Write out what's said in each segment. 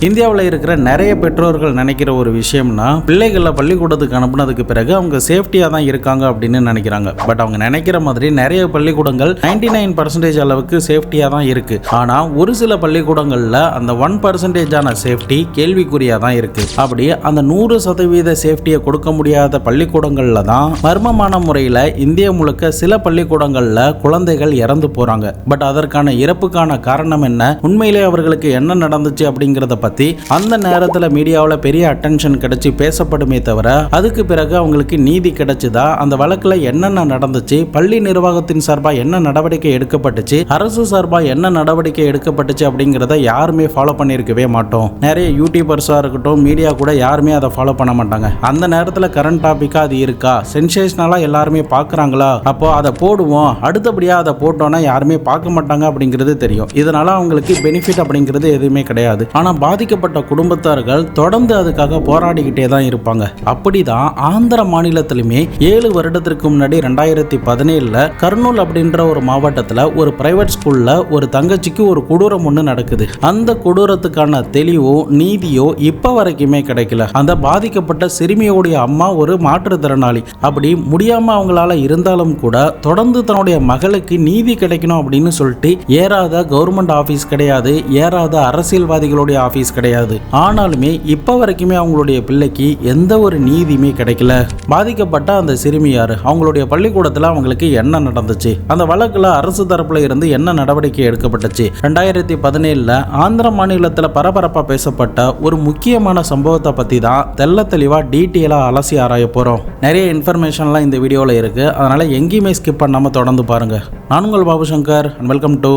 இந்தியாவில் இருக்கிற நிறைய பெற்றோர்கள் நினைக்கிற ஒரு விஷயம்னா பிள்ளைகளை பள்ளிக்கூடத்துக்கு அனுப்புனதுக்கு பிறகு அவங்க சேஃப்டியா தான் இருக்காங்க அப்படின்னு நினைக்கிறாங்க. பட் அவங்க நினைக்கிற மாதிரி நிறைய பள்ளிக்கூடங்கள் 99% அளவுக்கு சேஃப்டியா தான் இருக்கு. ஆனா ஒரு சில பள்ளிக்கூடங்கள்ல அந்த 1% சேஃப்டி கேள்விக்குறியா தான் இருக்கு. அப்படி அந்த 100% சேஃப்டியை கொடுக்க முடியாத பள்ளிக்கூடங்கள்ல தான் மர்மமான முறையில இந்தியா முழுக்க சில பள்ளிக்கூடங்கள்ல குழந்தைகள் இறந்து போறாங்க. பட் அதற்கான இறப்புக்கான காரணம் என்ன, உண்மையிலே அவர்களுக்கு என்ன நடந்துச்சு அப்படிங்கறத பத்தி அந்த நேரத்துல மீடியாவில் பெரிய அட்டென்ஷன் கிடைச்சி பேசப்படுமே தவிர அதுக்கு பிறகு அவங்களுக்கு நீதி கிடைச்சுதா, அந்த வழக்குல என்னென்ன நடந்துச்சு, பள்ளி நிர்வாகத்தின் சார்பா என்ன நடவடிக்கை எடுக்கப்பட்டுச்சு, அரசு சார்பா என்ன நடவடிக்கை எடுக்கப்பட்டுச்சு அப்படிங்கறத யாருமே ஃபாலோ பண்ணியிருக்கவே மாட்டோம். நிறைய யூடியூபர்ஸா இருக்கட்டும், மீடியா கூட யாருமே அதை ஃபாலோ பண்ண மாட்டாங்க. அந்த நேரத்துல கரண்ட் டாபிக்கா அது இருக்கா, சென்சேஷனலா எல்லாருமே பாக்குறாங்களா, அப்போ அதை போடுவோம், அடுத்தபடியா அதை போட்டோம்னா யாருமே பார்க்க மாட்டாங்க அப்படிங்கிறது தெரியும். இதனால அவங்களுக்கு பெனிஃபிட் அப்படிங்கிறது எதுவுமே கிடையாது. ஆனா பாதிக்கப்பட்ட குடும்பத்தார்கள் தொடர்ந்து அதுக்காக போராடிக்கிட்டே தான் இருப்பாங்க. அப்படிதான் ஆந்திர மாநிலத்திலுமே 7 வருடத்திற்கு முன்னாடி 2017 கர்னூல் அப்படின்ற ஒரு மாவட்டத்தில் ஒரு பிரைவேட் ஸ்கூல்ல ஒரு தங்கச்சிக்கு ஒரு கொடூரம் ஒன்று நடக்குது. அந்த கொடூரத்துக்கான தெளிவோ நீதியோ இப்ப வரைக்குமே கிடைக்கல. அந்த பாதிக்கப்பட்ட சிறுமியோடைய அம்மா ஒரு மாற்றுத்திறனாளி. அப்படி முடியாம அவங்களால இருந்தாலும் கூட தொடர்ந்து தன்னுடைய மகளுக்கு நீதி கிடைக்கணும் அப்படின்னு சொல்லிட்டு ஏறாத கவர்மெண்ட் ஆபீஸ் கிடையாது, ஏறாத அரசியல்வாதிகளுடைய ஆபீஸ் கிடையாது. ஆனாலுமே இப்ப வரைக்குமே அவங்களுடைய பிள்ளைக்கு எந்த ஒரு நீதியுமே கிடைக்கல. பாதிக்கப்பட்ட அந்த சிறுமியார், அவங்களுடைய பள்ளிக்கூடத்தில் அவங்களுக்கு என்ன நடந்துச்சு, அந்த வழக்குல அரசு தரப்புல இருந்து என்ன நடவடிக்கை எடுக்கப்பட்டுச்சு, 2017 ஆந்திர மாநிலத்தில் பரபரப்பா பேசப்பட்ட ஒரு முக்கியமான சம்பவத்தை பத்தி தான் தெல்ல தெளிவா டீட்டெயிலா அலசி ஆராய போறோம். நிறைய இன்ஃபர்மேஷன்லாம் இந்த வீடியோல இருக்கு, அதனால எங்கேயுமே ஸ்கிப் பண்ணாம தொடர்ந்து பாருங்க. நான் உங்கள் Babu Shankar and welcome to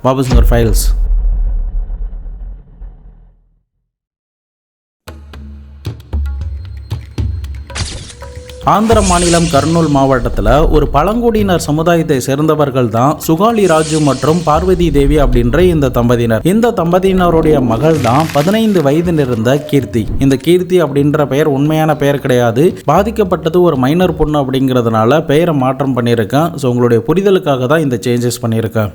Babu Shankar files. Andhra மாநிலம் கர்னூல் மாவட்டத்தில் ஒரு பழங்குடியினர் சமுதாயத்தை சேர்ந்தவர்கள் தான் சுகாலி ராஜு மற்றும் பார்வதி தேவி அப்படின்ற இந்த தம்பதியினர். இந்த தம்பதியினருடைய மகள் தான் 15 வயதில் இருந்த கீர்த்தி. இந்த கீர்த்தி அப்படின்ற பெயர் உண்மையான பெயர் கிடையாது. பாதிக்கப்பட்டது ஒரு மைனர் பொண்ணு அப்படிங்கிறதுனால பெயரை மாற்றம் பண்ணியிருக்கேன். ஸோ உங்களுடைய புரிதலுக்காக தான் இந்த சேஞ்சஸ் பண்ணியிருக்கேன்.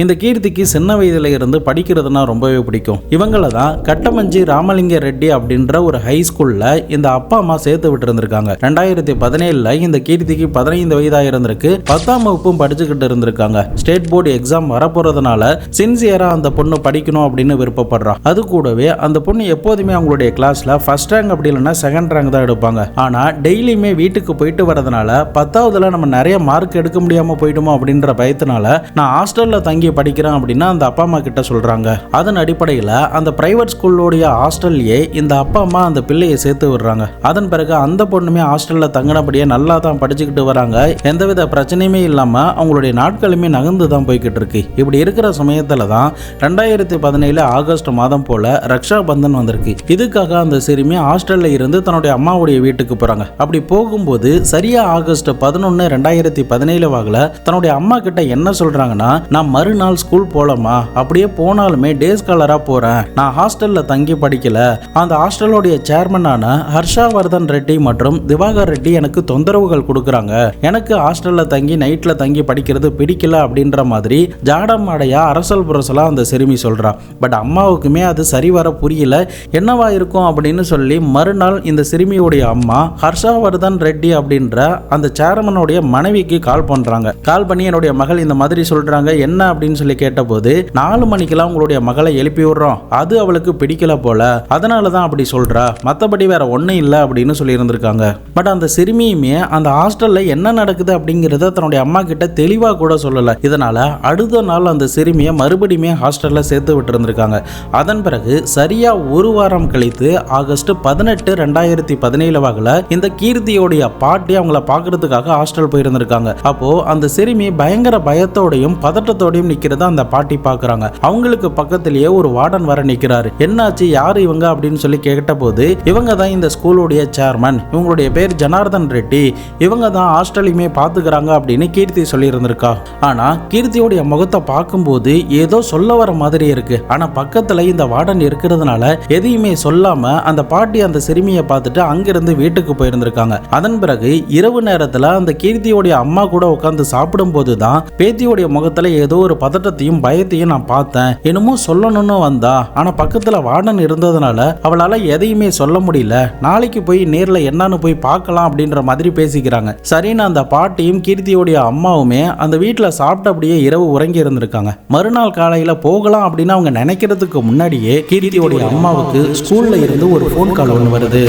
இந்த கீர்த்திக்கு சின்ன வயதுல இருந்து படிக்கிறதுனா ரொம்பவே பிடிக்கும். இவங்கள தான் கட்டமஞ்சி ராமலிங்க ரெட்டி அப்படின்ற ஒரு ஹை ஸ்கூல்ல இந்த அப்பா அம்மா சேர்த்து விட்டு இருந்திருக்காங்க. 2017 இந்த கீர்த்திக்கு 15 வயதா இருந்திருக்கு. 10ஆம் வகுப்பும் படிச்சுக்கிட்டு இருந்திருக்காங்க. ஸ்டேட் போர்டு எக்ஸாம் வரப்போறதுனால சின்சியரா அந்த பொண்ணு படிக்கணும் அப்படின்னு விருப்பப்படுறா. அது கூடவே அந்த பொண்ணு எப்போதுமே அவங்களுடைய கிளாஸ்ல ஃபர்ஸ்ட் ரேங்க் அப்படி இல்லைன்னா செகண்ட் ரேங்க் தான் எடுப்பாங்க. ஆனா டெய்லியுமே வீட்டுக்கு போயிட்டு வரதுனால 10ஆவதுல நம்ம நிறைய மார்க் எடுக்க முடியாம போயிடுமோ அப்படின்ற பயத்தினால நான் ஹாஸ்டல்ல தங்கி படிக்கிறேன் அப்படின்னா அந்த அப்பா அம்மா கிட்ட சொல்றாங்க. அதன் அடிப்படையில் அந்த பிரைவேட் ஸ்கூலோடைய ஹாஸ்டல்லையே இந்த அப்பா அம்மா அந்த பிள்ளையை சேர்த்து விடுறாங்க. அதன் பிறகு அந்த பொண்ணுமே ஹாஸ்டல்ல தங்கினபடியே நல்லா தான் படிச்சுக்கிட்டு வராங்க. எந்தவித பிரச்சனையுமே இல்லாம அவங்களுடைய நாட்களுமே நகர்ந்து தான் போய்கிட்டு இருக்கு. இப்படி இருக்கிற சமயத்துல தான் 2017 ஆகஸ்ட் மாதம் போல ரக்ஷா பந்தன் வந்திருக்கு. இதுக்காக அந்த சிறுமி ஹாஸ்டல்ல இருந்து தன்னுடைய அம்மாவுடைய வீட்டுக்கு போறாங்க. அப்படி போகும்போது சரியா ஆகஸ்ட் 11, 2017 வாக்குல தன்னுடைய அம்மா கிட்ட என்ன சொல்றாங்கன்னா, நான் மறுநாள் ஸ்கூல் போலாமா, அப்படியே போனாலுமே டே ஸ்காலரா போறேன், நான் ஹாஸ்டல்ல தங்கி படிக்கல, அந்த ஹாஸ்டலோடைய சேர்மனான ஹர்ஷவர்தன் ரெட்டி மற்றும் திவாகர் ரெட்டி எனக்கு தொந்தரவுகள் கொடுக்குறாங்க, எனக்கு ஹாஸ்டல்ல தங்கி நைட்ல தங்கி படிக்கிறது பிடிக்கல அப்படின்ற மாதிரி ஜாடம் மாடையா அரசல் புரசலா அந்த சிறுமி சொல்றா. பட் அம்மாவுக்குமே அது சரிவர புரியல. என்னவா இருக்கும் அப்படின்னு சொல்லி மறுநாள் இந்த சிறுமியுடைய அம்மா ஹர்ஷவர்தன் ரெட்டி அப்படின்ற அந்த சேர்மனுடைய மனைவிக்கு கால் பண்றாங்க. கால் பண்ணி என்னுடைய மகள் இந்த மாதிரி சொல்றாங்க, என்ன அப்படின்னு சொல்லி கேட்டபோது 4 மணிக்கெல்லாம் உங்களுடைய மகளை எழுப்பி விடுறோம், அது அவளுக்கு பிடிக்கல போல, அதனாலதான் அப்படி சொல்றா, மற்றபடி வேற ஒன்றும் இல்லை அப்படின்னு சொல்லி இருந்திருக்காங்க. பட் அந்த சிறுமியுமே அந்த ஹாஸ்டல்ல என்ன நடக்குது அப்படிங்கிறத தன்னுடைய அம்மா கிட்ட தெளிவா கூட சொல்லல. இதனால அடுத்த நாள் அந்த சிறுமியை மறுபடியுமே ஹாஸ்டல்ல சேர்த்து விட்டு இருந்திருக்காங்க. அதன் பிறகு சரியா ஒரு வாரம் கழித்து ஆகஸ்ட் 18, 2017 வாக்குல இந்த கீர்த்தியோடைய பாட்டி அவங்கள பாக்குறதுக்காக ஹாஸ்டல் போயிருந்திருக்காங்க. அப்போ அந்த சிறுமி பயங்கர பயத்தோடையும் பதட்டத்தோடையும் நிக்கிறத அந்த பாட்டி பாக்குறாங்க. அவங்களுக்கு பக்கத்திலேயே ஒரு வார்டன் வர நிக்கிறாரு. என்னாச்சு, யாரு இவங்க அப்படின்னு சொல்லி கேட்ட போது இவங்க தான் இந்த ஸ்கூலுடைய சேர்மன், இவங்களுடைய பேர் ஜனார்தன் ரெட்டி, இவங்க தான் ஹாஸ்டலையுமே பாத்துக்கிறாங்க அப்படின்னு கீர்த்தி சொல்லி இருந்திருக்கா. ஆனா கீர்த்தியோடைய முகத்தை பார்க்கும்போது ஏதோ சொல்ல வர மாதிரி இருக்கு. ஆனா பக்கத்துல இந்த வார்டன் இருக்கிறதுனால எதையுமே சொல்லாம அந்த பாட்டி அந்த சிறுமியை பார்த்துட்டு அங்கிருந்து வீட்டுக்கு போயிருந்திருக்காங்க. அதன் பிறகு இரவு நேரத்துல அந்த கீர்த்தியோடைய அம்மா கூட உட்கார்ந்து சாப்பிடும் போதுதான் பேத்தியோடைய முகத்துல ஏதோ ஒரு பதட்டத்தையும் பயத்தையும் நான் பார்த்தேன். என்னமோ சொல்லணும்னு வந்தா, ஆனா பக்கத்துல வார்டன் இருந்ததுனால அவளால எதையுமே சொல்ல முடியல. நாளைக்கு போய் நேர்ல என்னன்னு போய் பார்க்கலாம் அப்படின்ற மாதிரி பேசிக்கிறாங்க. சரின்னு அந்த பாட்டியும் கீர்த்தியோடைய அம்மாவுமே அந்த வீட்டுல சாப்பிட்டபடியே இரவு உறங்கி இருந்திருக்காங்க. மறுநாள் காலையில போகலாம் அப்படின்னு அவங்க நினைக்கிறதுக்கு முன்னாடியே கீர்த்தியோடைய அம்மாவுக்கு ஸ்கூல்ல இருந்து ஒரு ஃபோன் கால் ஒன்று வருது.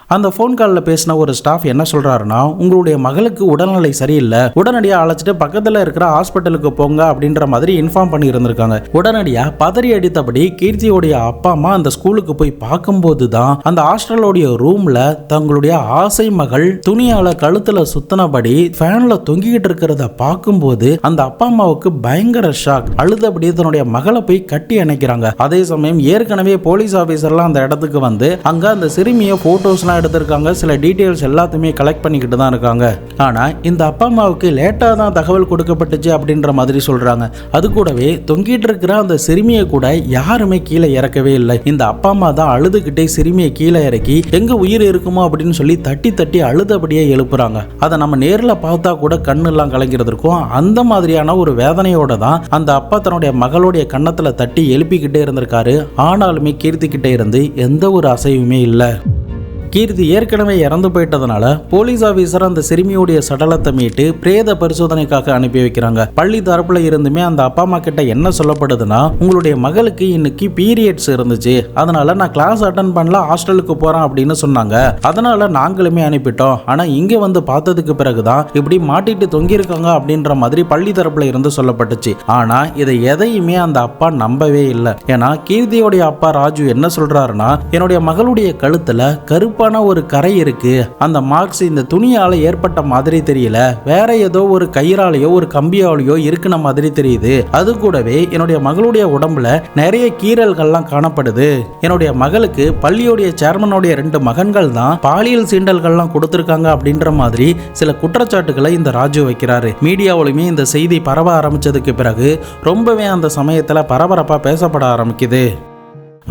அந்த ஃபோன் காலில் பேசின ஒரு ஸ்டாஃப் என்ன சொல்றாருன்னா, உங்களுடைய மகளுக்கு உடல்நிலை சரியில்லை, உடனடியாக அழைச்சிட்டு பக்கத்தில் இருக்கிற ஹாஸ்பிட்டலுக்கு போங்க அப்படின்ற மாதிரி இன்ஃபார்ம் பண்ணி இருந்திருக்காங்க. உடனடியாக பதறி அடித்தபடி கீர்த்தியோடைய அப்பா அம்மா அந்த ஸ்கூலுக்கு போய் பார்க்கும்போது தான் அந்த ஹாஸ்டலோடைய ரூம்ல தங்களுடைய ஆசை மகள் துணியால கழுத்துல சுத்தினபடி ஃபேன்ல தொங்கிக்கிட்டு இருக்கிறத பார்க்கும்போது அந்த அப்பா அம்மாவுக்கு பயங்கர ஷாக். அழுதபடி தன்னுடைய மகளை போய் கட்டி அணைக்கிறாங்க. அதே சமயம் ஏற்கனவே போலீஸ் ஆபீசர்லாம் அந்த இடத்துக்கு வந்து அங்க அந்த சிறுமியை போட்டோஸ்லாம் எடுத்திருக்காங்க. சில டீடைல்ஸ் எல்லாத்தையுமே கலெக்ட் பண்ணிக்கிட்டு தான் இருக்காங்க. ஆனா இந்த அப்பா அம்மாவுக்கு லேட்டா தான் தகவல் கொடுக்கப்பட்டுச்சு அப்படின்ற மாதிரி சொல்றாங்க. அது கூடவே தொங்கிட்டு இருக்கிற அந்த சிறுமியை கூட யாருமே கீழே இறக்கவே இல்லை. இந்த அப்பா அம்மா தான் அழுதுகிட்டே சிறுமியை கீழே இறக்கி எங்க உயிர் இருக்குமோ அப்படின்னு சொல்லி தட்டி தட்டி அழுதபடியே எழுப்புறாங்க. அதை நம்ம நேர்ல பார்த்தா கூட கண்ணு எல்லாம் கலங்கிறது இருக்கும். அந்த மாதிரியான ஒரு வேதனையோட தான் அந்த அப்பா தன்னுடைய மகளுடைய கன்னத்துல தட்டி எழுப்பிக்கிட்டே இருந்திருக்காரு. ஆனாலுமே கீர்த்தி கிட்டே இருந்து எந்த ஒரு அசைவுமே இல்லை. கீர்த்தி ஏற்கனவே இறந்து போயிட்டதுனால போலீஸ் ஆபீசர் அந்த சிறுமியுடைய சடலத்தை மீட்டு பிரேத பரிசோதனைக்காக அனுப்பி வைக்கிறாங்க. பள்ளி தரப்புல இருந்துமே அந்த அப்பா அம்மா கிட்ட என்ன சொல்லப்படுதுன்னா, உங்களுடைய மகளுக்கு இன்னைக்கு பீரியட்ஸ் இருந்துச்சு, அதனால நான் கிளாஸ் அட்டன் பண்ணல, ஹாஸ்டலுக்கு போறேன் அப்படின்னு சொன்னாங்க. அதனால நாங்களுமே அனுப்பிட்டோம். ஆனா இங்க வந்து பார்த்ததுக்கு பிறகுதான் இப்படி மாட்டிட்டு தொங்கியிருக்காங்க அப்படின்ற மாதிரி பள்ளி தரப்புல இருந்து சொல்லப்பட்டுச்சு. ஆனா இதை எதையுமே அந்த அப்பா நம்பவே இல்லை. ஏன்னா கீர்த்தியோடைய அப்பா ராஜு என்ன சொல்றாருன்னா, என்னுடைய மகளுடைய கழுத்துல கருப்பு ஒரு கரை இருக்கு, அந்த மார்க்ஸ் இந்த துணியால ஏற்பட்ட மாதிரி தெரியல, வேற ஏதோ ஒரு கயிறாலேயோ ஒரு கம்பியாலேயோ இருக்குன மாதிரி தெரியுது. அது கூடவே என்னுடைய மகளுடைய உடம்புல நிறைய கீறல்கள்லாம் காணப்படுது. என்னுடைய மகளுக்கு பள்ளியோடைய சேர்மனுடைய 2 மகன்கள் தான் பாலியல் சீண்டல்கள்லாம் கொடுத்திருக்காங்க அப்படின்ற மாதிரி சில குற்றச்சாட்டுகளை இந்த ராஜு வைக்கிறாரு. மீடியாவிலுமே இந்த செய்தி பரவ ஆரம்பிச்சதுக்கு பிறகு ரொம்பவே அந்த சமயத்துல பரபரப்பா பேசப்பட ஆரம்பிக்குது.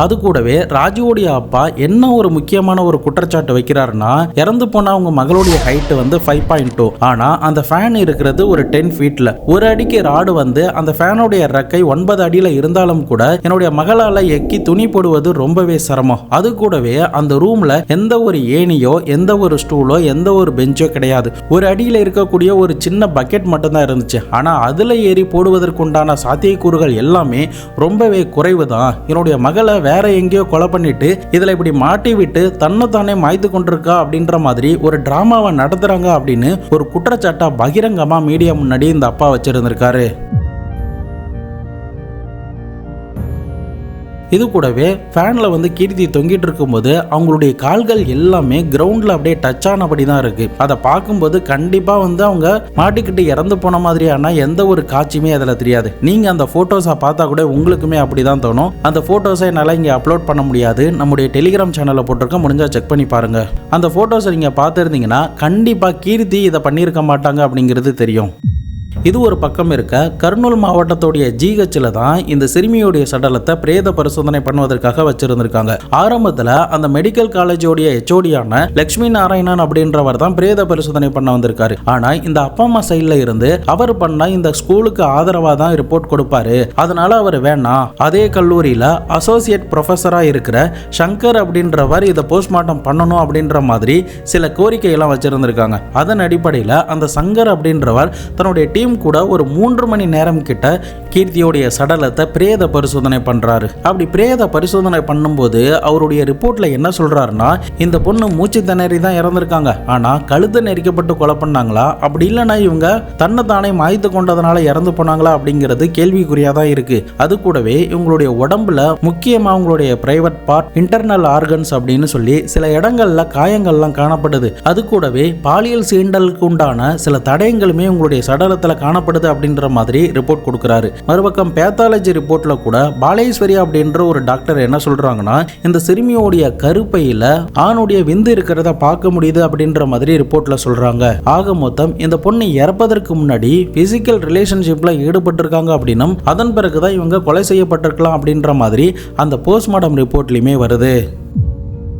அது கூடவே ராஜுவோடைய அப்பா என்ன ஒரு முக்கியமான ஒரு குற்றச்சாட்டு வைக்கிறாருன்னா, இறந்து போன அவங்க மகளுடைய ஹைட் வந்து 5.2, ஆனா அந்த ஃபேன் இருக்கிறது ஒரு 10 ஃபீட்ல. ஒரு அடிக்கு ராடு வந்து அந்த ஃபேனுடைய ரெக்கை 9 அடியில இருந்தாலும் கூட என்னுடைய மகளால எக்கி துணி போடுவது ரொம்பவே சிரமம். அது கூடவே அந்த ரூம்ல எந்த ஒரு ஏணியோ எந்த ஒரு ஸ்டூலோ எந்த ஒரு பெஞ்சோ கிடையாது. ஒரு அடியில இருக்கக்கூடிய ஒரு சின்ன பக்கெட் மட்டும்தான் இருந்துச்சு. ஆனா அதுல ஏறி போடுவதற்குண்டான சாத்தியக்கூறுகள் எல்லாமே ரொம்பவே குறைவு தான். என்னுடைய மகளை வேற எங்கேயோ கொலை பண்ணிட்டு இதுல இப்படி மாட்டி விட்டு தன்னை தானே மாய்த்து கொண்டிருக்கா அப்படின்ற மாதிரி ஒரு டிராமாவை நடத்துறாங்க அப்படின்னு ஒரு குற்றச்சாட்டா பகிரங்கமா மீடியா முன்னாடி இந்த அப்பா வச்சிருந்திருக்காரு. இது கூடவே ஃபேன்ல வந்து கீர்த்தி தொங்கிட்டு இருக்கும்போது அவங்களுடைய கால்கள் எல்லாமே கிரவுண்ட்ல அப்படியே டச் ஆனபடி தான் இருக்கு. அதை பார்க்கும்போது கண்டிப்பா வந்து அவங்க மாட்டிக்கிட்டு இறந்து போன மாதிரியான எந்த ஒரு காட்சியுமே அதில் தெரியாது. நீங்க அந்த போட்டோஸை பார்த்தா கூட உங்களுக்குமே அப்படிதான் தோணும். அந்த போட்டோஸை என்னால் இங்கே அப்லோட் பண்ண முடியாது, நம்முடைய டெலிகிராம் சேனலில் போட்டிருக்க, முடிஞ்சா செக் பண்ணி பாருங்க. அந்த போட்டோஸை நீங்க பார்த்துருந்தீங்கன்னா கண்டிப்பா கீர்த்தி இதை பண்ணியிருக்க மாட்டாங்க அப்படிங்கிறது தெரியும். இது ஒரு பக்கம் இருக்க, கர்னூல் மாவட்டத்துடைய ஜிஹெச்ல தான் இந்த சிறுமியுடைய சடலத்தை பிரேத பரிசோதனை பண்ணுவதற்காக வச்சிருந்திருக்காங்க. ஆரம்பத்துல அந்த மெடிக்கல் காலேஜோடைய ஹெச்ஓடியான லட்சுமி நாராயணன் அப்படின்றவர் தான் பிரேத பரிசோதனை பண்ண வந்திருக்காரு. ஆனா இந்த அப்பா அம்மா சைட்ல இருந்து அவர் பண்ண இந்த ஸ்கூலுக்கு ஆதரவா தான் ரிப்போர்ட் கொடுப்பாரு, அதனால அவர் வேணாம். அதே கல்லூரியில அசோசியேட் ப்ரொஃபஸரா இருக்கிற சங்கர் அப்படின்றவர் இதை போஸ்ட்மார்ட்டம் பண்ணணும் அப்படின்ற மாதிரி சில கோரிக்கையெல்லாம் வச்சிருந்திருக்காங்க. அதன் அடிப்படையில் அந்த சங்கர் அப்படின்றவர் தன்னுடைய டீம் கூட ஒரு 3 மணி நேரம் கிட்ட கீர்த்தியோடைய சடலத்தை பிரேத பரிசோதனை பண்றாரு. அப்படி பிரேத பரிசோதனை பண்ணும்போது அவருடைய ரிப்போர்ட்ல என்ன சொல்றாருன்னா, இந்த பொண்ணு மூச்சு திணறி தான் இறந்திருக்காங்க, ஆனா கழுத்து நெரிக்கப்பட்டு கொலை பண்ணாங்களா, அப்படி இல்லைன்னா இவங்க தன்னை தானே மாய்த்து கொண்டதுனால இறந்து போனாங்களா அப்படிங்கிறது கேள்விக்குறியா தான் இருக்கு. அது கூடவே இவங்களுடைய உடம்புல முக்கியமா அவங்களுடைய பிரைவேட் பார்ட், இன்டர்னல் ஆர்கன்ஸ் அப்படின்னு சொல்லி சில இடங்கள்ல காயங்கள்லாம் காணப்படுது. அது கூடவே பாலியல் சீண்டலுக்கு உண்டான சில தடயங்களுமே உங்களுடைய சடலத்துல காணப்படுது அப்படின்ற மாதிரி ரிப்போர்ட் கொடுக்கிறாரு. மறுபக்கம் பேத்தாலஜி ரிப்போர்ட்ல கூட பாலேஸ்வரி அப்படின்ற ஒரு டாக்டர் என்ன சொல்றாங்கன்னா, இந்த சிறுமியோடைய கருப்பையில ஆணுடைய விந்து இருக்கிறத பார்க்க முடியுது அப்படின்ற மாதிரி ரிப்போர்ட்ல சொல்றாங்க. ஆக மொத்தம் இந்த பொண்ணு இறப்பதற்கு முன்னாடி பிசிக்கல் ரிலேஷன்ஷிப்ல ஈடுபட்டிருக்காங்க அப்படின்னும் அதன் பிறகுதான் இவங்க கொலை செய்யப்பட்டிருக்கலாம் அப்படின்ற மாதிரி அந்த போஸ்ட்மார்டம் ரிப்போர்ட்லயுமே வருது.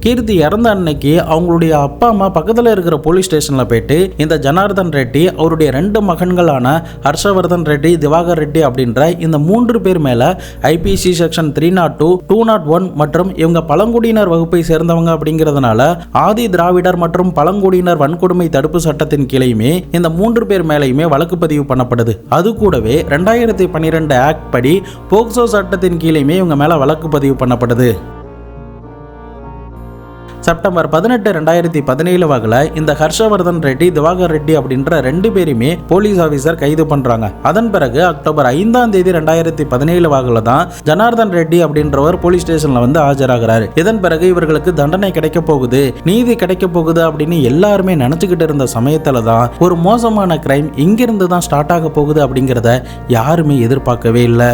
கீர்த்தி இறந்த அன்னைக்கு அவங்களுடைய அப்பா அம்மா பக்கத்துல இருக்கிற போலீஸ் ஸ்டேஷன்ல போயிட்டு இந்த ஜனார்தன் ரெட்டி, அவருடைய 2 மகன்களான ஹர்ஷவர்தன் ரெட்டி, திவாகர் ரெட்டி அப்படின்ற இந்த 3 பேர் மேல ஐபிசி செக்ஷன் 302, 201 மற்றும் இவங்க பழங்குடியினர் வகுப்பை சேர்ந்தவங்க அப்படிங்கிறதுனால ஆதி திராவிடர் மற்றும் பழங்குடியினர் வன்கொடுமை தடுப்பு சட்டத்தின் கீழையுமே இந்த 3 பேர் மேலையுமே வழக்கு பதிவு பண்ணப்படுது. அது கூடவே 2012 ஆக்ட் படி போக்சோ சட்டத்தின் கீழையுமே இவங்க மேல வழக்கு பதிவு பண்ணப்படுது. செப்டம்பர் 18, 2017 வாக்குல இந்த ஹர்ஷவர்தன் ரெட்டி, திவாகர் ரெட்டி அப்படின்ற 2 பேருமே போலீஸ் ஆபீசர் கைது பண்றாங்க. அதன் பிறகு அக்டோபர் 5, 2017 வாக்குல தான் ஜனார்தன் ரெட்டி அப்படின்றவர் போலீஸ் ஸ்டேஷன்ல வந்து ஆஜராகிறாரு. இதன் பிறகு இவர்களுக்கு தண்டனை கிடைக்க போகுது, நீதி கிடைக்க போகுது அப்படின்னு எல்லாருமே நினைச்சுக்கிட்டு இருந்த சமயத்துல தான் ஒரு மோசமான கிரைம் இங்கிருந்து தான் ஸ்டார்ட் ஆக போகுது அப்படிங்கிறத யாருமே எதிர்பார்க்கவே இல்லை.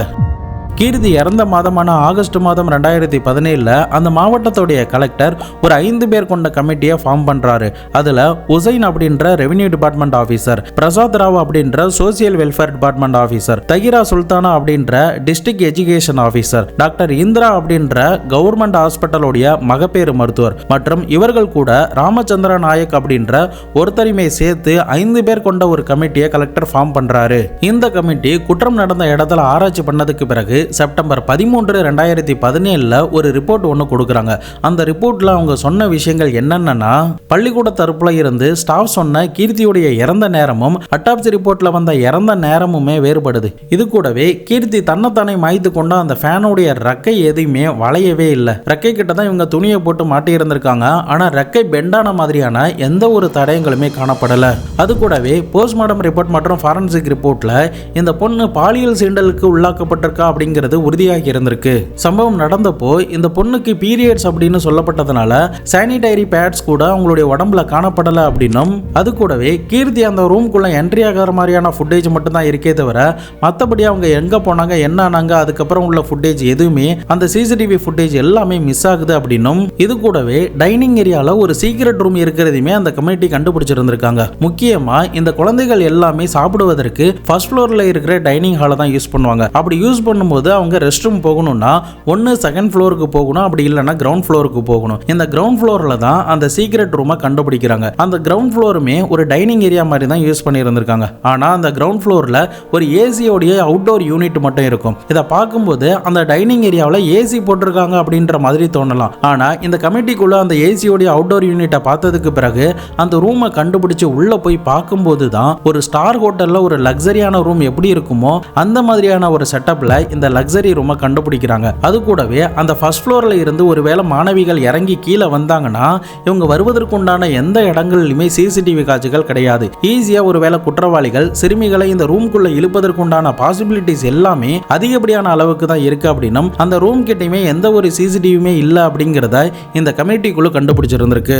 கீர்த்தி இறந்த மாதமான ஆகஸ்ட் மாதம் 2017 அந்த மாவட்டத்துடைய கலெக்டர் ஒரு 5 பேர் கொண்ட கமிட்டியை ஃபார்ம் பண்றாரு. அதுல உசைன் அப்படின்ற revenue department officer, Prasad Rao அப்படின்ற social welfare department officer, Tahira Sultana அப்படின்ற district education officer, doctor Indira அப்படின்ற கவர்மெண்ட் ஹாஸ்பிட்டலுடைய மகப்பேறு மருத்துவர் மற்றும் இவர்கள் கூட ராமச்சந்திர நாயக் அப்படின்ற ஒருத்தரையுமே சேர்த்து 5 பேர் கொண்ட ஒரு கமிட்டியை கலெக்டர் ஃபார்ம் பண்றாரு. இந்த கமிட்டி குற்றம் நடந்த இடத்துல ஆராய்ச்சி பண்ணதுக்கு பிறகு செப்டம்பர் 13, 2017 ஒரு ரிப்போர்ட் ஒன்று கொடுக்குறாங்க. அந்த ரிப்போர்ட்ல அவங்க சொன்ன விஷயங்கள் என்னன்னா, பள்ளிக்கூட தரப்புல இருந்து ஸ்டாஃப் சொன்ன கீர்த்தியுடைய இறந்த நேரமும் அட்டாப்சி ரிப்போர்ட்ல வந்த இறந்த நேரமுமே வேறுபடுது. இது கூடவே கீர்த்தி தன்னைத்தானே மாய்த்து கொண்ட அந்த ஃபேனுடைய ரெக்கை எதுவுமே வளையவே இல்லை. ரெக்கை கிட்ட தான் இவங்க துணியை போட்டு மாட்டி இருந்திருக்காங்க. ஆனா ரெக்கை பெண்டான மாதிரியான எந்த ஒரு தடயங்களுமே காணப்படல. அது கூடவே போஸ்ட்மார்டம் ரிப்போர்ட் மற்றும் ஃபாரன்சிக் ரிப்போர்ட்ல இந்த பொண்ணு பாலியல் சீண்டலுக்கு உள்ளாக்கப்பட்டிருக்கா அப்படிங்கிற உறுதியாகி இருந்திருக்கு. சம்பவம் நடந்தப்போ இந்த பொண்ணுக்கு பீரியட்ஸ் அப்படின்னு சொல்லப்பட்டதனால சானிடரி பேட்ஸ் கூட அவங்களுடைய உடம்புல காணப்படல அப்படின்னும், அது கூடவே கீர்த்தி அந்த ரூம்குள்ள என்ட்ரி ஆகிற மாதிரியான ஃபுட்டேஜ் மட்டும் தான் இருக்கே தவிர மற்றபடி அவங்க எங்க போனாங்க, என்ன ஆனாங்க, அதுக்கப்புறம் உள்ள ஃபுட்டேஜ் எதுவுமே, அந்த சிசிடிவி ஃபுட்டேஜ் எல்லாமே மிஸ் ஆகுது அப்படின்னும், இது கூடவே டைனிங் ஏரியால ஒரு சீக்ரெட் ரூம் இருக்கிறதுமே அந்த கமிட்டி கண்டுபிடிச்சிருந்திருக்காங்க. முக்கியமா இந்த குழந்தைகள் எல்லாமே சாப்பிடுவதற்கு ஃபர்ஸ்ட் ஃப்ளோர்ல இருக்கிற டைனிங் ஹாலை தான் யூஸ் பண்ணுவாங்க. அப்படி யூஸ் பண்ணும்போது அவங்க ரெஸ்ட் ரூம் போகணும்னா ஒன்னு செகண்ட் ஃப்ளோருக்கு போகணும், அப்படி இல்லைன்னா கிரவுண்ட் ஃப்ளோருக்கு போகணும். இந்த கிரவுண்ட் ஃப்ளோர்ல தான் அந்த சீக்ரெட் ரூமை கண்டுபிடிக்கிறாங்க. அந்த கிரவுண்ட் ஃப்ளோருமே ஒரு டைனிங் ஏரியா மாதிரி தான் யூஸ் பண்ணி இருந்திருக்காங்க. ஆனா அந்த கிரவுண்ட் ஃப்ளோர்ல ஒரு ஏசியோடைய அவுட்டோர் யூனிட் மட்டும் இருக்கும். இதை பார்க்கும்போது அந்த டைனிங் ஏரியாவில் ஏசி போட்டிருக்காங்க அப்படின்ற மாதிரி தோணலாம். ஆனா இந்த கமிட்டிக்குள்ள அந்த ஏசியோடைய அவுட்டோர் யூனிட்டை பார்த்ததுக்கு பிறகு அந்த ரூமை கண்டுபிடிச்சு உள்ள போய் பார்க்கும்போது தான் ஒரு ஸ்டார் ஹோட்டல்ல ஒரு லக்ஸரியான ரூம் எப்படி இருக்குமோ அந்த மாதிரியான ஒரு செட்டப்ல இந்த லக்ஸரி ரூமை கண்டுபிடிக்கிறாங்க. அது கூடவே அந்த ஃபர்ஸ்ட் ஃப்ளோர்ல இருந்து ஒருவேளை மாணவிகள் இறங்கி கீழே வந்தாங்கன்னா இவங்க வருவதற்குண்டான எந்த இடங்களிலுமே சிசிடிவி காட்சிகள் கிடையாது. ஈஸியா ஒருவேளை குற்றவாளிகள் சிறுமிகளை இந்த ரூம்குள்ள இழுப்பதற்குண்டான பாசிபிலிட்டிஸ் எல்லாமே அதிகப்படியான அளவுக்கு தான் இருக்கு அப்படின்னும், அந்த ரூம் கிட்டயுமே எந்த ஒரு சிசிடிவியுமே இல்லை அப்படிங்கிறத இந்த கமிட்டிக்குள்ள கண்டுபிடிச்சிருந்திருக்கு.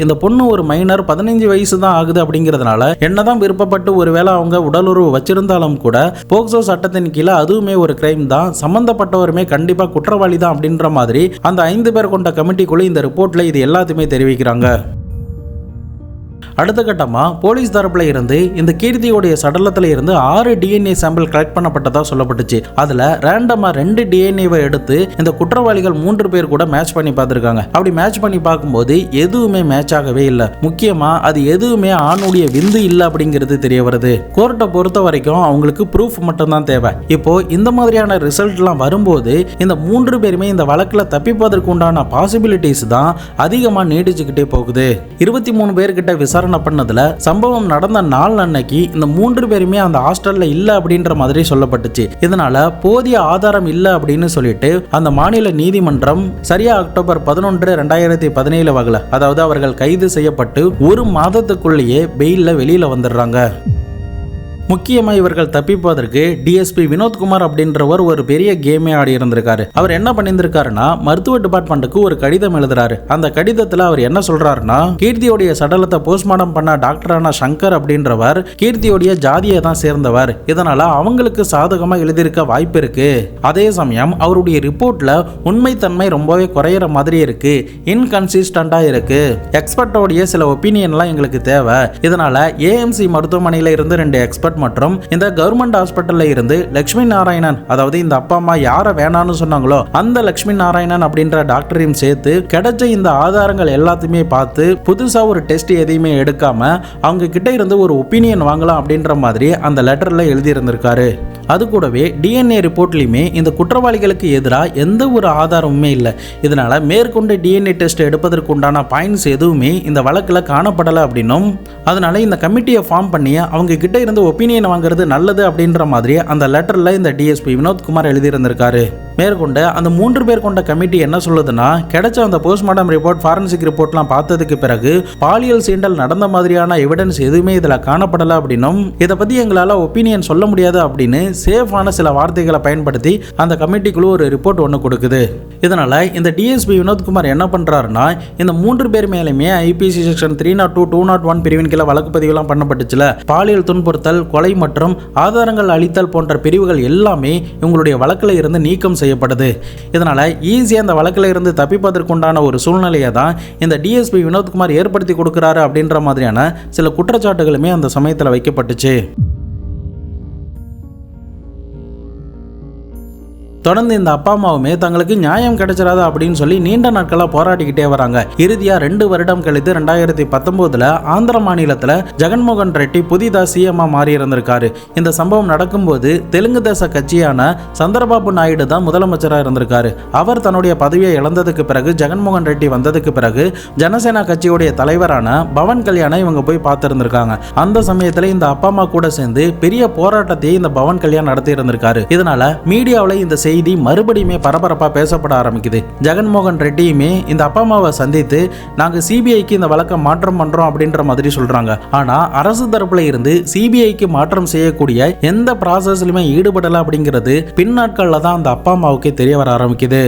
இந்த பொண்ணு ஒரு மைனர், 15 வயசு தான் ஆகுது அப்படிங்கிறதுனால என்னதான் விருப்பப்பட்டு ஒருவேளை அவங்க உடலுறவு வச்சிருந்தாலும் கூட போக்சோ சட்டத்தின் கீழே அதுவுமே ஒரு கிரைம் தான், சம்பந்தப்பட்டவருமே கண்டிப்பா குற்றவாளி தான் அப்படின்ற மாதிரி அந்த 5 பேர் கொண்ட கமிட்டிக்குள்ள இந்த ரிப்போர்ட்ல இது எல்லாத்தையுமே தெரிவிக்கிறாங்க. அடுத்த கட்டமா போலீஸ் தரப்புல இருந்து இந்த கீர்த்தியோடைய சடலத்துல இருந்து 6 டிஎன்ஏ சாம்பிள் கலெக்ட் பண்ணப்பட்டதா சொல்லப்பட்டுச்சு. அதுல ரேண்டமா 2 டிஎன்ஏவை எடுத்து இந்த குற்றவாளிகள் 3 பேர் கூட மேட்ச் பண்ணி பார்த்திருக்காங்க. அப்படி மேட்ச் பண்ணி பார்க்கும்போது எதுவுமே மேட்ச் ஆகவே இல்லை. முக்கியமா அது எதுவுமே ஆணுடைய விந்து இல்லை அப்படிங்கிறது தெரிய வருது. கோர்ட்டை பொறுத்த வரைக்கும் அவங்களுக்கு ப்ரூஃப் மட்டும் தான் தேவை. இப்போ இந்த மாதிரியான ரிசல்ட் எல்லாம் வரும்போது இந்த 3 பேருமே இந்த வழக்குல தப்பிப்பதற்கு உண்டான பாசிபிலிட்டிஸ் தான் அதிகமா நீடிச்சுக்கிட்டே போகுது. 23 பேர்கிட்ட விசாரணை பண்ணதுல சம்பவம் நடந்த நாள் அன்னைக்கு இந்த 3 பேருமே அந்த ஹாஸ்டல்ல இல்ல அப்படின்ற மாதிரி சொல்லப்பட்டுச்சு. இதனால போதிய ஆதாரம் இல்ல அப்படின்னு சொல்லிட்டு அந்த மாநில நீதிமன்றம் சரியா அக்டோபர் 11, 2017 வாக்குல, அதாவது அவர்கள் கைது செய்யப்பட்டு 1 மாதத்துக்குள்ளேயே பெயில்ல வெளியில வந்துடுறாங்க. முக்கியமாக இவர்கள் தப்பிப்பதற்கு டிஎஸ்பி வினோத்குமார் அப்படின்றவர் ஒரு பெரிய கேமே ஆடி இருந்திருக்காரு. அவர் என்ன பண்ணியிருந்திருக்காருன்னா மருத்துவ டிபார்ட்மெண்ட்டுக்கு ஒரு கடிதம் எழுதுறாரு. அந்த கடிதத்தில் அவர் என்ன சொல்றாருன்னா, கீர்த்தியோடைய சடலத்தை போஸ்ட்மார்டம் பண்ண டாக்டரான சங்கர் அப்படின்றவர் கீர்த்தியோடைய ஜாதியை தான் சேர்ந்தவர். இதனால அவங்களுக்கு சாதகமாக எழுதியிருக்க வாய்ப்பு இருக்கு. அதே சமயம் அவருடைய ரிப்போர்ட்ல உண்மைத்தன்மை ரொம்பவே குறையிற மாதிரி இருக்கு, இன்கன்சிஸ்டண்டா இருக்கு. எக்ஸ்பர்ட்டோடைய சில ஒப்பீனியன்லாம் எங்களுக்கு தேவை. இதனால ஏஎம்சி மருத்துவமனையில இருந்து 2 எக்ஸ்பர்ட் ரிசார்ட் மற்றும் இந்த கவர்மெண்ட் ஹாஸ்பிட்டல்ல இருந்து லட்சுமி நாராயணன், அதாவது இந்த அப்பா அம்மா யாரை வேணான்னு சொன்னாங்களோ அந்த லட்சுமி நாராயணன் அப்படின்ற டாக்டரையும் சேர்த்து கிடைச்ச இந்த ஆதாரங்கள் எல்லாத்தையுமே பார்த்து புதுசா ஒரு டெஸ்ட் எதையுமே எடுக்காம அவங்க கிட்ட இருந்து ஒரு ஒப்பீனியன் வாங்கலாம் அப்படின்ற மாதிரி அந்த லெட்டர்ல எழுதி இருந்திருக்காரு. அது கூடவே டிஎன்ஏ ரிப்போர்ட்லையுமே இந்த குற்றவாளிகளுக்கு எதிராக எந்த ஒரு ஆதாரமுமே இல்லை. இதனால மேற்கொண்டு டிஎன்ஏ டெஸ்ட் எடுப்பதற்கு உண்டான பாயிண்ட்ஸ் எதுவுமே இந்த வழக்கில் காணப்படலை அப்படின்னும், அதனால இந்த கமிட்டியை ஃபார்ம் பண்ணி அவங்க கிட்ட இருந்து ஒப்பீனியன் வாங்குறது நல்லது அப்படின்ற மாதிரி அந்த லெட்டரில் இந்த டிஎஸ்பி வினோத்குமார் எழுதியிருந்திருக்காரு. மேற்கொண்டு அந்த 3 பேர் கொண்ட கமிட்டி என்ன சொல்லுதுன்னா, கிடைச்ச அந்த போஸ்ட்மார்ட்டம் ரிப்போர்ட், ஃபாரன்சிக் ரிப்போர்ட்லாம் பார்த்ததுக்கு பிறகு பாலியல் சீண்டல் நடந்த மாதிரியான எவிடன்ஸ் எதுவுமே இதில் காணப்படலை அப்படின்னும், இதை பற்றி எங்களால் ஒப்பீனியன் சொல்ல முடியாது அப்படின்னு சேஃபான சில வார்த்தைகளை பயன்படுத்தி அந்த கமிட்டிக்குள்ள ஒரு ரிப்போர்ட் ஒன்று கொடுக்குது. இதனால இந்த டிஎஸ்பி வினோத்குமார் என்ன பண்றாருன்னா, இந்த 3 பேர் மேலுமே ஐபிசி செக்ஷன் 302, 201 பிரிவின் கீழே வழக்கு பதிவுலாம் பண்ணப்பட்டுச்சுல, பாலியல் துன்புறுத்தல், கொலை மற்றும் ஆதாரங்கள் அளித்தல் போன்ற பிரிவுகள் எல்லாமே இவங்களுடைய வழக்கில் இருந்து நீக்கம் செய்யப்படுது. இதனால ஈஸியா இந்த வழக்கில் இருந்து தப்பிப்பதற்குண்டான ஒரு சூழ்நிலையை தான் இந்த டிஎஸ்பி வினோத்குமார் ஏற்படுத்தி கொடுக்கிறாரு அப்படின்ற மாதிரியான சில குற்றச்சாட்டுகளுமே அந்த சமயத்தில் வைக்கப்பட்டுச்சு. தொடர்ந்து இந்த அப்பா அம்மாவுமே தங்களுக்கு நியாயம் கிடைச்சிடாது அப்படின்னு சொல்லி நீண்ட நாட்களாக போராடிக்கிட்டே வராங்க. இறுதியா 2 வருடம் கழித்து 2019 ஆந்திர மாநிலத்தில் ஜெகன்மோகன் ரெட்டி புதிதா சிஎம்மா மாறி இருந்திருக்காரு. இந்த சம்பவம் நடக்கும்போது தெலுங்கு தேச கட்சியான சந்திரபாபு நாயுடு தான் முதலமைச்சராக இருந்திருக்காரு. அவர் தன்னுடைய பதவியை இழந்ததுக்கு பிறகு ஜெகன்மோகன் ரெட்டி வந்ததுக்கு பிறகு ஜனசேனா கட்சியுடைய தலைவரான பவன் கல்யாணை இவங்க போய் பார்த்திருந்திருக்காங்க. அந்த சமயத்தில் இந்த அப்பா அம்மா கூட சேர்ந்து பெரிய போராட்டத்தையே இந்த பவன் கல்யாண் நடத்தி இருந்திருக்காரு. இதனால மீடியாவில் இந்த செய்தி மறுபடியுமே பரபரப்பா பேசப்பட ஆரம்பிக்குது. ஜெகன்மோகன் ரெட்டியுமே இந்த அப்பா அம்மாவை சந்தித்து நாங்க சிபிஐக்கு இந்த வழக்கை மாற்றம் பண்றோம் அப்படின்ற மாதிரி சொல்றாங்க. ஆனா அரசு தரப்புல இருந்து சிபிஐக்கு மாற்றம் செய்யக்கூடிய எந்த ப்ராசஸ்லயுமே ஈடுபடல அப்படிங்கிறது பின்னாட்கள்ல தான் அந்த அப்பா அம்மாவுக்கே தெரிய வர ஆரம்பிக்குது.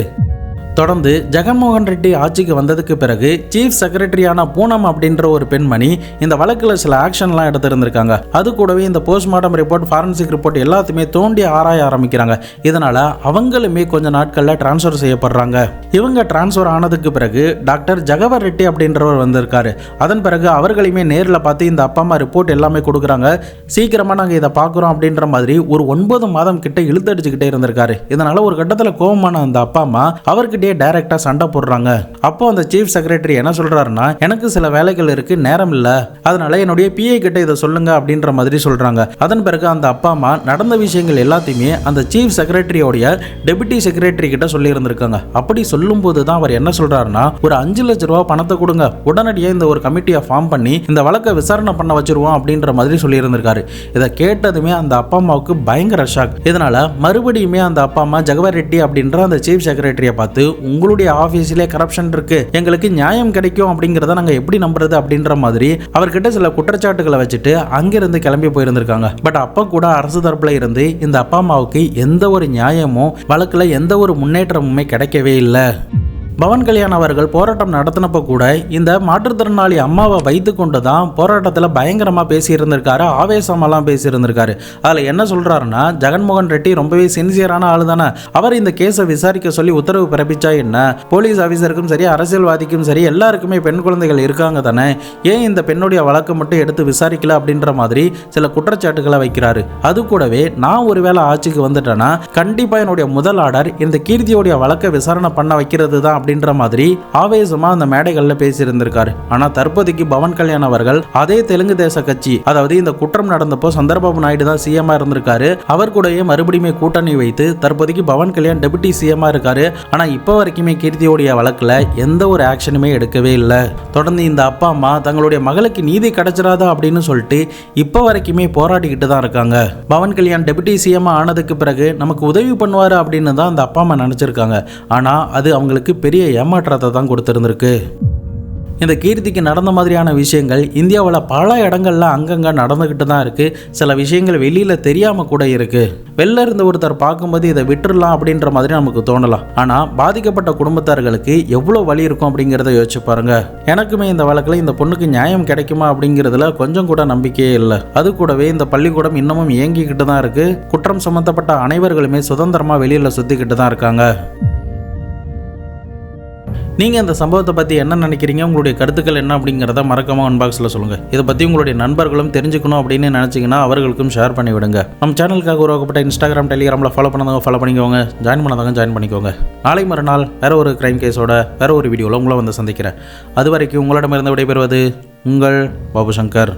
தொடர்ந்து ஜெகன்மோகன் ரெட்டி ஆட்சிக்கு வந்ததுக்கு பிறகு சீஃப் செக்ரட்டரியான பூனம் அப்படின்ற ஒரு பெண்மணி இந்த வழக்கில் சில ஆக்ஷன்லாம் எடுத்திருந்திருக்காங்க. அது கூடவே இந்த போஸ்ட்மார்ட்டம் ரிப்போர்ட், ஃபாரன்சிக் ரிப்போர்ட் எல்லாத்தையுமே தோண்டி ஆராய ஆரம்பிக்கிறாங்க. இதனால அவங்களுமே கொஞ்ச நாட்களில் டிரான்ஸ்ஃபர் செய்யப்படுறாங்க. இவங்க டிரான்ஸ்ஃபர் ஆனதுக்கு பிறகு டாக்டர் ஜகவர் ரெட்டி அப்படின்றவர் வந்திருக்காரு. அதன் பிறகு அவர்களையுமே நேரில் பார்த்து இந்த அப்பா அம்மா ரிப்போர்ட் எல்லாமே கொடுக்குறாங்க. சீக்கிரமாக நாங்கள் இதை பார்க்குறோம் அப்படின்ற மாதிரி ஒரு 9 மாதம் கிட்ட இழுத்தடிச்சுக்கிட்டே இருந்திருக்காரு. இதனால ஒரு கட்டத்தில் கோபமான அந்த அப்பா அம்மா அவர்கிட்ட டைரக்டா சண்டை போடுறாங்க. அப்போ அந்த சீஃப் செக்ரட்டரி என்ன சொல்றாருன்னா, எனக்கு சில வேலைகள் இருக்கு, நேரம் இல்ல, அதனால என்னுடைய பிஏ கிட்ட இதை சொல்லுங்க அப்படின்ற மாதிரி சொல்றாங்க. அதன் பிறகு அந்த அப்பா அம்மா நடந்த விஷயங்கள் எல்லாத்தையுமே அந்த சீஃப் செக்ரட்டரியோடைய டெபுட்டி செக்ரட்டரி கிட்ட சொல்லி இருந்திருக்காங்க. அப்படி சொல்லும் போது தான் அவர் என்ன சொல்றாருன்னா, ஒரு 5 லட்சம் ரூபாய் பணத்தை கொடுங்க, உடனடியாக இந்த ஒரு கமிட்டியை ஃபார்ம் பண்ணி இந்த வழக்கை விசாரணை பண்ண வச்சிருவோம் அப்படின்ற மாதிரி சொல்லி இருந்திருக்காரு. இதை கேட்டதுமே அந்த அப்பா அம்மாவுக்கு பயங்கர ஷாக். இதனால மறுபடியுமே அந்த அப்பா அம்மா ஜகவர் ரெட்டி அப்படின்ற அந்த சீஃப் செக்ரட்டரியை பார்த்து, உங்களுடைய ஆபீஸ்ல கரப்ஷன் இருக்கு, எங்களுக்கு நியாயம் கிடைக்கும் அப்படிங்கறத நாங்க எப்படி நம்புறது அப்படின்ற மாதிரி அவர்கிட்ட சில குற்றச்சாட்டுகளை வச்சுட்டு அங்கிருந்து கிளம்பி போயிருந்திருக்காங்க. பட் அப்ப கூட அரசு தரப்புல இருந்து இந்த அப்பா அம்மாவுக்கு எந்த ஒரு நியாயமும், வழக்குல எந்த ஒரு முன்னேற்றமுமே கிடைக்கவே இல்லை. பவன் கல்யாண் அவர்கள் போராட்டம் நடத்தினப்ப கூட இந்த மாற்றுத்திறனாளி அம்மாவை வைத்து கொண்டு தான் போராட்டத்தில் பயங்கரமாக பேசியிருந்திருக்காரு, ஆவேசமெல்லாம் பேசியிருந்திருக்காரு. அதில் என்ன சொல்கிறாருன்னா, ஜெகன்மோகன் ரெட்டி ரொம்பவே சின்சியரான ஆளு தானே, அவர் இந்த கேஸை விசாரிக்க சொல்லி உத்தரவு பிறப்பிச்சா என்ன, போலீஸ் ஆஃபீஸருக்கும் சரி அரசியல்வாதிக்கும் சரி எல்லாருக்குமே பெண் குழந்தைகள் இருக்காங்க தானே, ஏன் இந்த பெண்ணுடைய வழக்கை மட்டும் எடுத்து விசாரிக்கல அப்படின்ற மாதிரி சில குற்றச்சாட்டுகளை வைக்கிறாரு. அது கூடவே நான் ஒருவேளை ஆட்சிக்கு வந்துட்டேன்னா கண்டிப்பாக என்னுடைய முதல் ஆர்டர் இந்த கீர்த்தியோடைய வழக்கை விசாரணை பண்ண வைக்கிறது தான் அப்படின்ற மாதிரி ஆவேசமா அந்த மேடைகளில் பேசியிருந்திருக்காரு. ஆனா தற்போதைக்கு பவன் கல்யாண் அவர்கள் அதே தெலுங்கு தேச கட்சி, அதாவது இந்த குற்றம் நடந்தப்போ சந்திரபாபு நாயுடு தான் சிஎம்மா இருந்திருக்காரு, அவர் கூடயே மறுபடியும் கூட்டணி வைத்து தற்போதைக்கு பவன் கல்யாண் டெபுட்டி சிஎம்மா இருக்காரு. ஆனா இப்போ வரைக்குமே கீர்த்தியோடைய வழக்குல எந்த ஒரு ஆக்ஷனுமே எடுக்கவே இல்லை. தொடர்ந்து இந்த அப்பா அம்மா தங்களுடைய மகளுக்கு நீதி கிடைச்சிடாதா அப்படின்னு சொல்லிட்டு இப்போ வரைக்குமே போராடிக்கிட்டு தான் இருக்காங்க. பவன் கல்யாண் டெபுட்டி சிஎம்மா ஆனதுக்கு பிறகு நமக்கு உதவி பண்ணுவாரு அப்படின்னு தான் அந்த அப்பா அம்மா நினைச்சிருக்காங்க. ஆனா அது அவங்களுக்கு பெரிய ஏமாற்றத்தை தான் கொடுத்திருந்திருக்கு. இந்த கீர்த்திக்கு நடந்த மாதிரியான விஷயங்கள் இந்தியாவில் பல இடங்கள்ல அங்கங்க நடந்துகிட்டு தான் இருக்கு. சில விஷயங்கள் வெளியில தெரியாம கூட இருக்கு. வெளில இருந்து ஒருத்தர் பார்க்கும்போது இதை விட்டுறலாம் அப்படின்ற மாதிரி நமக்கு தோணலாம். ஆனா பாதிக்கப்பட்ட குடும்பத்தார்களுக்கு எவ்வளவு வலி இருக்கும் அப்படிங்கிறத யோசிச்சு பாருங்க. எனக்குமே இந்த வழக்கில் இந்த பொண்ணுக்கு நியாயம் கிடைக்குமா அப்படிங்கிறதுல கொஞ்சம் கூட நம்பிக்கையே இல்லை. அது கூடவே இந்த பள்ளிக்கூடம் இன்னமும் இயங்கிக்கிட்டு தான் இருக்கு. குற்றம் சுமத்தப்பட்ட அனைவர்களுமே சுதந்திரமா வெளியில சுத்திக்கிட்டு தான் இருக்காங்க. நீங்கள் இந்த சம்பவத்தை பற்றி என்ன நினைக்கிறீங்க, உங்களுடைய கருத்துக்கள் என்ன அப்படிங்கிறத மறக்காம இன்பாக்ஸில் சொல்லுங்கள். இதை பற்றி உங்களுடைய நண்பர்களும் தெரிஞ்சுக்கணும் அப்படின்னு நினச்சிங்கன்னா அவர்களுக்கும் ஷேர் பண்ணி விடுங்க. நம்ம சேனலுக்காக உருவாக்கப்பட்ட இன்ஸ்டாகிராம், டெலிகிராமில் ஃபாலோ பண்ணாதவங்க ஃபாலோ பண்ணிக்கோங்க, ஜாயின் பண்ணாதவங்க ஜாயின் பண்ணிக்கோங்க. நாளை மறுநாள் வேற ஒரு கிரைம் கேஸோட வேற ஒரு வீடியோவில் உங்களை வந்து சந்திக்கிறேன். அது வரைக்கும் உங்களிடமிருந்து விடைபெறுவது உங்கள் பாபு சங்கர்.